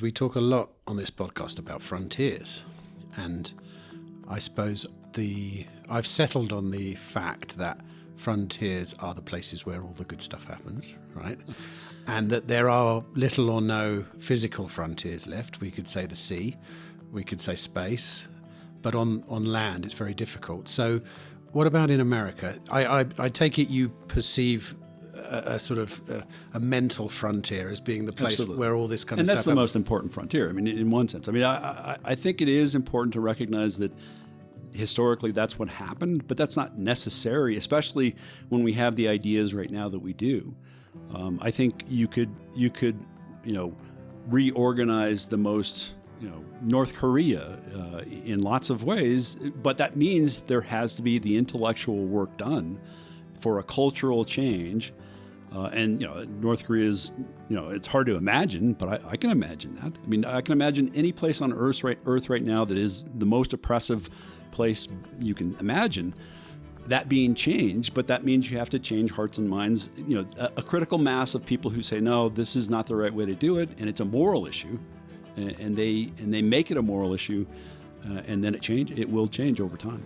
We talk a lot on this podcast about frontiers, and I suppose I've settled on the fact that frontiers are the places where all the good stuff happens, right? And that there are little or no physical frontiers left. We could say the sea, we could say space, but on land it's very difficult. So what about in America? I take it you perceive a sort of a mental frontier as being the place Absolutely. Where all this kind of and stuff that's the happens. most important frontier. I mean, in one sense. I mean, I think it is important to recognize that historically that's what happened, but that's not necessary, especially when we have the ideas right now that we do. I think you could reorganize the most North Korea in lots of ways, but that means there has to be the intellectual work done for a cultural change. And North Korea's, it's hard to imagine, but I can imagine that. I mean, I can imagine any place on Earth right now that is the most oppressive place you can imagine, that being changed. But that means you have to change hearts and minds. A critical mass of people who say, no, this is not the right way to do it, and it's a moral issue, and they make it a moral issue, and then it will change over time.